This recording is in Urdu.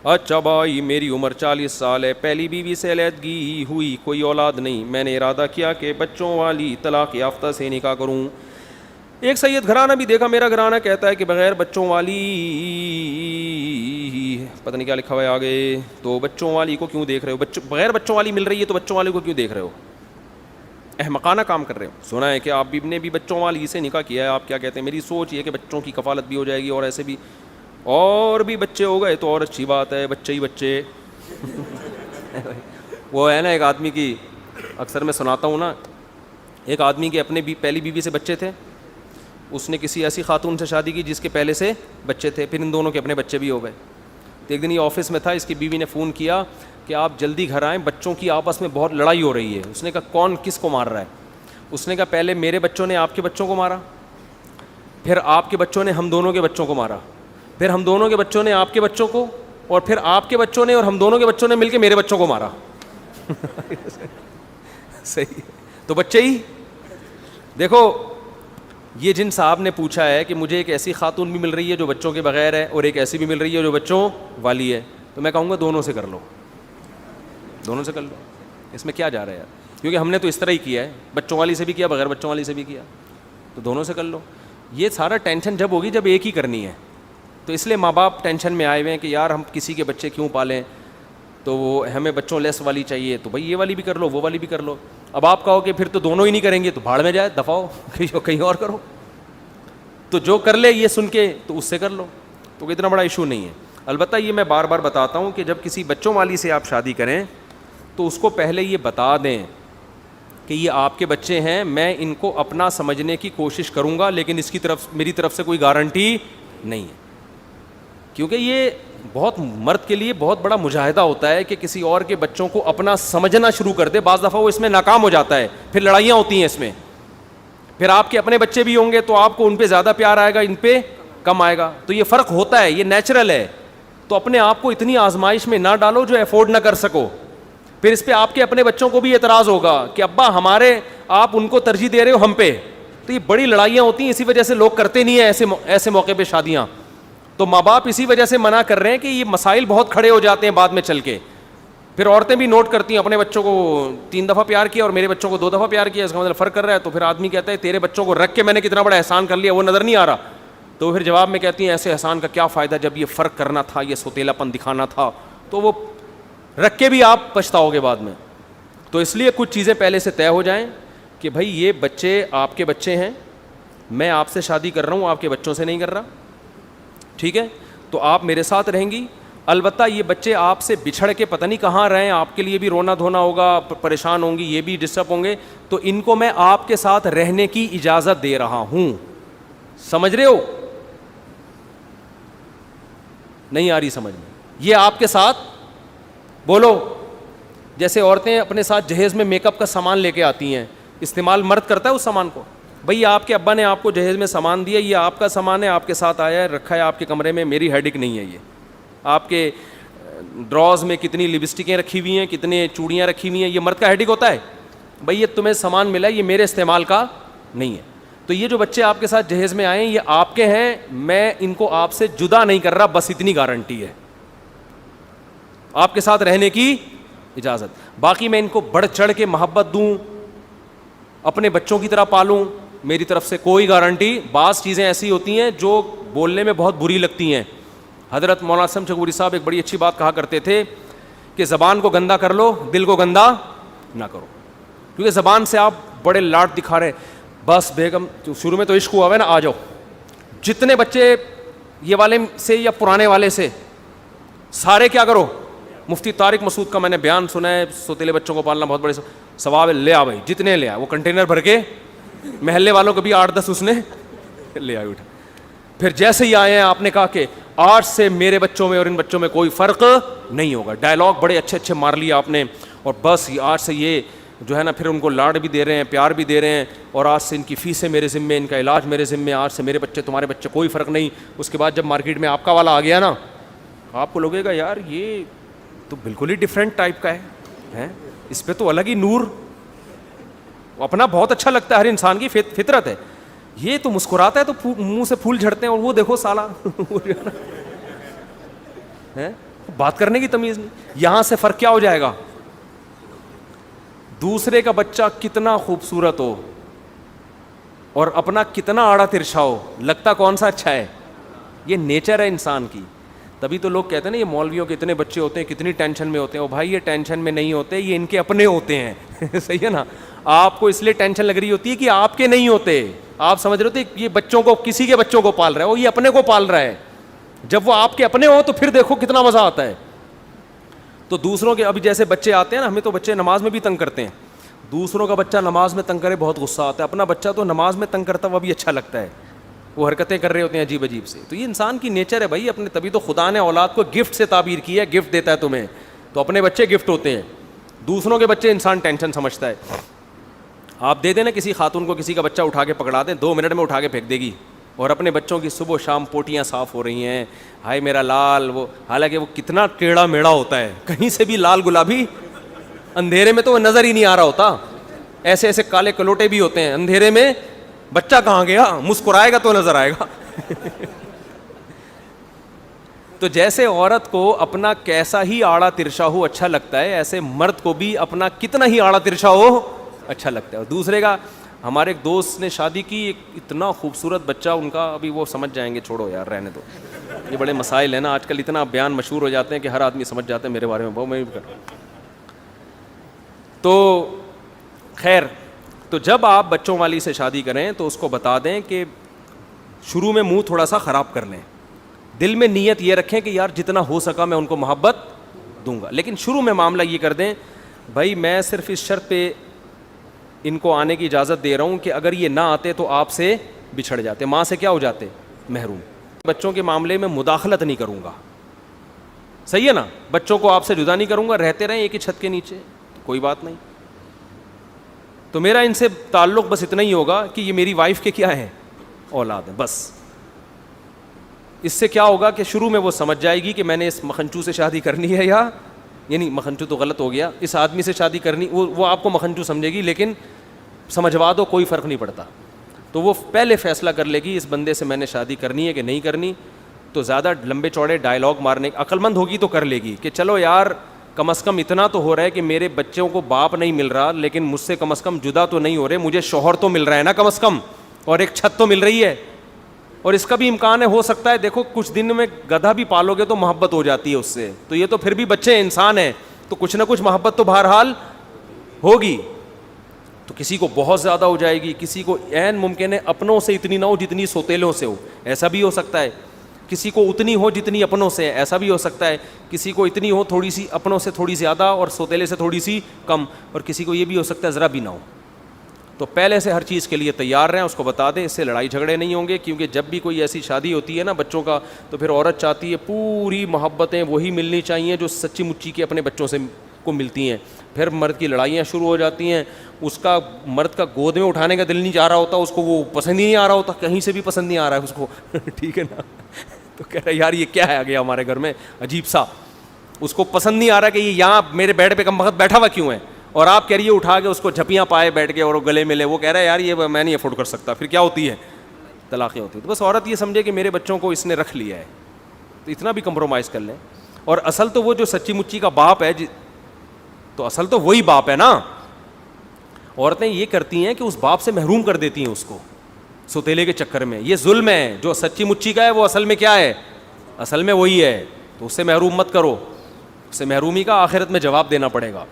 اچھا بھائی میری عمر 40 سال ہے, پہلی بیوی سے علیحدگی ہوئی, کوئی اولاد نہیں, میں نے ارادہ کیا کہ بچوں والی طلاق یافتہ سے نکاح کروں. ایک سید گھرانہ بھی دیکھا, میرا گھرانہ کہتا ہے کہ بغیر بچوں والی, پتہ نہیں کیا لکھا ہوا ہے آگے, تو بچوں والی کو کیوں دیکھ رہے ہو, بغیر بچوں والی مل رہی ہے تو بچوں والی کو کیوں دیکھ رہے ہو, احمقانہ کام کر رہے ہو. سنا ہے کہ آپ نے بھی بچوں والی سے نکاح کیا ہے, آپ کیا کہتے ہیں؟ میری سوچ یہ کہ بچوں کی کفالت بھی ہو جائے گی, اور ایسے بھی اور بھی بچے ہو گئے تو اور اچھی بات ہے, بچے ہی بچے. وہ ہے نا ایک آدمی کی, اکثر میں سناتا ہوں نا, ایک آدمی کے اپنے پہلی بیوی سے بچے تھے, اس نے کسی ایسی خاتون سے شادی کی جس کے پہلے سے بچے تھے, پھر ان دونوں کے اپنے بچے بھی ہو گئے. تو ایک دن یہ آفس میں تھا, اس کی بیوی نے فون کیا کہ آپ جلدی گھر آئیں, بچوں کی آپس میں بہت لڑائی ہو رہی ہے. اس نے کہا کون کس کو مار رہا ہے؟ اس نے کہا پہلے میرے بچوں نے آپ کے بچوں کو مارا, پھر آپ کے بچوں نے ہم دونوں کے بچوں کو مارا, پھر ہم دونوں کے بچوں نے آپ کے بچوں کو, اور پھر آپ کے بچوں نے اور ہم دونوں کے بچوں نے مل کے میرے بچوں کو مارا. صحیح, تو بچے ہی دیکھو. یہ جن صاحب نے پوچھا ہے کہ مجھے ایک ایسی خاتون بھی مل رہی ہے جو بچوں کے بغیر ہے, اور ایک ایسی بھی مل رہی ہے جو بچوں والی ہے, تو میں کہوں گا دونوں سے کر لو, دونوں سے کر لو. اس میں کیا جا رہا ہے یار, کیونکہ ہم نے تو اس طرح ہی کیا ہے, بچوں والی سے بھی کیا, بغیر بچوں والی سے بھی کیا, تو دونوں سے کر لو. یہ سارا ٹینشن جب ہوگی جب ایک ہی کرنی ہے, تو اس لیے ماں باپ ٹینشن میں آئے ہوئے ہیں کہ یار ہم کسی کے بچے کیوں پالیں, تو وہ ہمیں بچوں لیس والی چاہیے, تو بھائی یہ والی بھی کر لو وہ والی بھی کر لو. اب آپ کہو کہ پھر تو دونوں ہی نہیں کریں گے, تو بھاڑ میں جائے, دفعہ ہو کہیں اور کرو. تو جو کر لے یہ سن کے تو اس سے کر لو, تو اتنا بڑا ایشو نہیں ہے. البتہ یہ میں بار بار بتاتا ہوں کہ جب کسی بچوں والی سے آپ شادی کریں تو اس کو پہلے یہ بتا دیں کہ یہ آپ کے بچے ہیں, میں ان کو اپنا سمجھنے کی کوشش کروں گا, لیکن اس کی طرف میری طرف سے کوئی گارنٹی نہیں ہے. کیونکہ یہ بہت مرد کے لیے بہت بڑا مجاہدہ ہوتا ہے کہ کسی اور کے بچوں کو اپنا سمجھنا شروع کر دے. بعض دفعہ وہ اس میں ناکام ہو جاتا ہے, پھر لڑائیاں ہوتی ہیں اس میں, پھر آپ کے اپنے بچے بھی ہوں گے تو آپ کو ان پہ زیادہ پیار آئے گا, ان پہ کم آئے گا. تو یہ فرق ہوتا ہے, یہ نیچرل ہے. تو اپنے آپ کو اتنی آزمائش میں نہ ڈالو جو افورڈ نہ کر سکو. پھر اس پہ آپ کے اپنے بچوں کو بھی اعتراض ہوگا کہ ابا ہمارے, آپ ان کو ترجیح دے رہے ہو ہم پہ. تو یہ بڑی لڑائیاں ہوتی ہیں, اسی وجہ سے لوگ کرتے نہیں ہیں ایسے موقع پہ شادیاں. تو ماں باپ اسی وجہ سے منع کر رہے ہیں کہ یہ مسائل بہت کھڑے ہو جاتے ہیں بعد میں چل کے. پھر عورتیں بھی نوٹ کرتی ہیں, اپنے بچوں کو 3 دفعہ پیار کیا اور میرے بچوں کو 2 دفعہ پیار کیا, اس کا مطلب فرق کر رہا ہے. تو پھر آدمی کہتا ہے تیرے بچوں کو رکھ کے میں نے کتنا بڑا احسان کر لیا, وہ نظر نہیں آ رہا. تو پھر جواب میں کہتی ہیں ایسے احسان کا کیا فائدہ جب یہ فرق کرنا تھا, یہ سوتیلا پن دکھانا تھا, تو وہ رکھ کے بھی آپ پچھتاؤ گے بعد میں. تو اس لیے کچھ چیزیں پہلے سے طے ہو جائیں کہ بھائی یہ بچے آپ کے بچے ہیں, میں آپ سے شادی کر رہا ہوں, آپ کے بچوں سے نہیں کر رہا, ٹھیک ہے, تو آپ میرے ساتھ رہیں گی. البتہ یہ بچے آپ سے بچھڑ کے پتہ نہیں کہاں رہیں, آپ کے لیے بھی رونا دھونا ہوگا, پریشان ہوں گی, یہ بھی ڈسٹرب ہوں گے, تو ان کو میں آپ کے ساتھ رہنے کی اجازت دے رہا ہوں. سمجھ رہے ہو؟ نہیں آ رہی سمجھ میں؟ یہ آپ کے ساتھ بولو. جیسے عورتیں اپنے ساتھ جہیز میں میک اپ کا سامان لے کے آتی ہیں, استعمال مرد کرتا ہے اس سامان کو. بھئی آپ کے ابا نے آپ کو جہیز میں سامان دیا, یہ آپ کا سامان ہے, آپ کے ساتھ آیا ہے, رکھا ہے آپ کے کمرے میں, میری ہیڈک نہیں ہے. یہ آپ کے ڈراز میں کتنی لپسٹکیں رکھی ہوئی ہیں, کتنے چوڑیاں رکھی ہوئی ہیں, یہ مرد کا ہیڈک ہوتا ہے؟ بھئی یہ تمہیں سامان ملا, یہ میرے استعمال کا نہیں ہے. تو یہ جو بچے آپ کے ساتھ جہیز میں آئے ہیں یہ آپ کے ہیں, میں ان کو آپ سے جدا نہیں کر رہا, بس اتنی گارنٹی ہے, آپ کے ساتھ رہنے کی اجازت. باقی میں ان کو بڑھ چڑھ کے محبت دوں, اپنے بچوں کی طرح پالوں, میری طرف سے کوئی گارنٹی. بعض چیزیں ایسی ہوتی ہیں جو بولنے میں بہت بری لگتی ہیں. حضرت مولانا اسلم چکوری صاحب ایک بڑی اچھی بات کہا کرتے تھے کہ زبان کو گندا کر لو, دل کو گندا نہ کرو. کیونکہ زبان سے آپ بڑے لاڈ دکھا رہے ہیں, بس بیگم شروع میں تو عشق ہوا ہے نا, آ جاؤ. جتنے بچے یہ والے سے یا پرانے والے سے, سارے کیا کرو. مفتی طارق مسعود کا میں نے بیان سنا ہے, سوتیلے بچوں کو پالنا بہت بڑے ثواب ہے, لے آ بھائی جتنے لے آ. وہ کنٹینر بھر کے محلے والوں کو بھی 8-10 اس نے لے آئے اٹھا. پھر جیسے ہی آئے ہیں آپ نے کہا کہ آج سے میرے بچوں میں اور ان بچوں میں کوئی فرق نہیں ہوگا. ڈائلاگ بڑے اچھے اچھے مار لیے آپ نے, اور بس آج سے یہ جو ہے نا, پھر ان کو لاڈ بھی دے رہے ہیں, پیار بھی دے رہے ہیں, اور آج سے ان کی فیسیں میرے ذمے, ان کا علاج میرے ذمے, آج سے میرے بچے تمہارے بچے کوئی فرق نہیں. اس کے بعد جب مارکیٹ میں آپ کا والا آ گیا نا, آپ کو لگے گا یار یہ تو بالکل ہی ڈفرینٹ ٹائپ کا ہے, اس پہ تو الگ ہی نور. اپنا بہت اچھا لگتا ہے, ہر انسان کی فطرت ہے. یہ تو مسکراتا ہے تو منہ سے پھول جھڑتے ہیں, اور وہ دیکھو سالہ بات کرنے کی تمیز نہیں. یہاں سے فرق کیا ہو جائے گا؟ دوسرے کا بچہ کتنا خوبصورت ہو اور اپنا کتنا آڑا ترچھا ہو, لگتا کون سا اچھا ہے؟ یہ نیچر ہے انسان کی. تبھی تو لوگ کہتے ہیں نا یہ مولویوں کے اتنے بچے ہوتے ہیں, کتنی ٹینشن میں ہوتے ہیں. او بھائی یہ ٹینشن میں نہیں ہوتے, یہ ان کے اپنے ہوتے ہیں. صحیح ہے نا؟ آپ کو اس لیے ٹینشن لگ رہی ہوتی ہے کہ آپ کے نہیں ہوتے. آپ سمجھ رہے ہوتے یہ بچوں کو, کسی کے بچوں کو پال رہا ہے, وہ یہ اپنے کو پال رہا ہے. جب وہ آپ کے اپنے ہو تو پھر دیکھو کتنا مزہ آتا ہے. تو دوسروں کے, ابھی جیسے بچے آتے ہیں نا, ہمیں تو بچے نماز میں بھی تنگ کرتے ہیں. دوسروں کا بچہ نماز میں تنگ کرے بہت غصہ آتا ہے, اپنا بچہ تو نماز میں تنگ کرتا ہوا بھی اچھا لگتا ہے. وہ حرکتیں کر رہے ہوتے ہیں عجیب عجیب سے. تو یہ انسان کی نیچر ہے بھائی اپنے. تبھی تو خدا نے اولاد کو گفٹ سے تعبیر کی ہے, گفٹ دیتا ہے تمہیں. تو اپنے بچے گفٹ ہوتے ہیں, دوسروں کے بچے انسان ٹینشن سمجھتا ہے. آپ دے دیں نا کسی خاتون کو کسی کا بچہ اٹھا کے پکڑا دیں, 2 منٹ میں اٹھا کے پھینک دے گی. اور اپنے بچوں کی صبح و شام پوٹیاں صاف ہو رہی ہیں, ہائے میرا لال. وہ حالانکہ وہ کتنا ٹیڑھا میڑا ہوتا ہے, کہیں سے بھی لال گلابی, اندھیرے میں تو وہ نظر ہی نہیں آ رہا ہوتا. ایسے ایسے کالے کلوٹے بھی ہوتے ہیں اندھیرے میں. بچہ کہاں گیا, مسکرائے گا تو نظر آئے گا. تو جیسے عورت کو اپنا کیسا ہی آڑا ترچھا ہو اچھا لگتا ہے, ایسے مرد کو بھی اپنا کتنا ہی آڑا ترچھا ہو اچھا لگتا ہے. اور دوسرے کا, ہمارے ایک دوست نے شادی کی, ایک اتنا خوبصورت بچہ ان کا, ابھی وہ سمجھ جائیں گے, چھوڑو یار رہنے دو. یہ بڑے مسائل ہیں نا آج کل, اتنا بیان مشہور ہو جاتے ہیں کہ ہر آدمی سمجھ جاتا ہے میرے بارے میں, بہت میں بھی کر رہا ہوں. تو خیر, تو جب آپ بچوں والی سے شادی کریں تو اس کو بتا دیں کہ شروع میں منہ تھوڑا سا خراب کر لیں, دل میں نیت یہ رکھیں کہ یار جتنا ہو سکا میں ان کو محبت دوں گا. لیکن شروع میں معاملہ یہ کر دیں, بھائی میں صرف اس شرط پہ ان کو آنے کی اجازت دے رہا ہوں کہ اگر یہ نہ آتے تو آپ سے بچھڑ جاتے, ماں سے کیا ہو جاتے, محروم. بچوں کے معاملے میں مداخلت نہیں کروں گا, صحیح ہے نا؟ بچوں کو آپ سے جدا نہیں کروں گا, رہتے رہیں ایک ہی چھت کے نیچے, کوئی بات نہیں. تو میرا ان سے تعلق بس اتنا ہی ہوگا کہ یہ میری وائف کے کیا ہیں, اولاد ہیں, بس. اس سے کیا ہوگا کہ شروع میں وہ سمجھ جائے گی کہ میں نے اس مکھنچو سے شادی کرنی ہے, یا یعنی مکھنچو تو غلط ہو گیا, اس آدمی سے شادی کرنی. وہ آپ کو مکھنچو سمجھے گی, لیکن سمجھوا دو کوئی فرق نہیں پڑتا. تو وہ پہلے فیصلہ کر لے گی اس بندے سے میں نے شادی کرنی ہے کہ نہیں کرنی. تو زیادہ لمبے چوڑے ڈائلاگ مارنے, عقل مند ہوگی تو کر لے گی کہ چلو یار کم از کم اتنا تو ہو رہا ہے کہ میرے بچوں کو باپ نہیں مل رہا, لیکن مجھ سے کم از کم جدا تو نہیں ہو رہے, مجھے شوہر تو مل رہا ہے نا کم از کم, اور ایک چھت تو مل رہی ہے. اور اس کا بھی امکان ہے, ہو سکتا ہے, دیکھو کچھ دن میں گدھا بھی پالو گے تو محبت ہو جاتی ہے اس سے, تو یہ تو پھر بھی بچے انسان ہیں, تو کچھ نہ کچھ محبت تو بہرحال ہوگی. تو کسی کو بہت زیادہ ہو جائے گی, کسی کو عین ممکن ہے اپنوں سے اتنی نہ ہو جتنی سوتیلوں سے ہو, ایسا بھی ہو سکتا ہے. کسی کو اتنی ہو جتنی اپنوں سے ہے, ایسا بھی ہو سکتا ہے. کسی کو اتنی ہو تھوڑی سی اپنوں سے تھوڑی زیادہ اور سوتیلے سے تھوڑی سی کم, اور کسی کو یہ بھی ہو سکتا ہے ذرا بھی نہ ہو. تو پہلے سے ہر چیز کے لیے تیار رہیں, اس کو بتا دیں, اس سے لڑائی جھگڑے نہیں ہوں گے. کیونکہ جب بھی کوئی ایسی شادی ہوتی ہے نا بچوں کا, تو پھر عورت چاہتی ہے پوری محبتیں وہی ملنی چاہیے جو سچی مچی کے اپنے بچوں سے کو ملتی ہیں. پھر مرد کی لڑائیاں شروع ہو جاتی ہیں, اس کا مرد کا گود میں اٹھانے کا دل نہیں چاہ رہا ہوتا, اس کو وہ پسند ہی نہیں آ رہا ہوتا, کہیں سے بھی پسند نہیں آ رہا ہے اس کو. ٹھیک ہے نا؟ تو کہہ رہا ہے یار یہ کیا ہے آ گیا ہمارے گھر میں عجیب سا, اس کو پسند نہیں آ رہا کہ یہ یہاں میرے بیڈ پہ کم وقت بیٹھا ہوا کیوں ہے, اور آپ کہہ رہی ہے اٹھا کے اس کو جھپیاں پائے بیٹھ کے اور وہ گلے ملے. وہ کہہ رہا ہے یار یہ میں نہیں افورڈ کر سکتا. پھر کیا ہوتی ہے, طلاقیں ہوتی ہیں. تو بس عورت یہ سمجھے کہ میرے بچوں کو اس نے رکھ لیا ہے, تو اتنا بھی کمپرومائز کر لیں. اور اصل تو وہ جو سچی مچی کا باپ ہے, تو اصل تو وہی باپ ہے نا. عورتیں یہ کرتی ہیں کہ اس باپ سے محروم کر دیتی ہیں اس کو سوتیلے کے چکر میں. یہ ظلم ہے. جو سچی مچی کا ہے وہ اصل میں کیا ہے, اصل میں وہی ہے. تو اس سے محروم مت کرو, اس سے محرومی کا آخرت میں جواب دینا پڑے گا.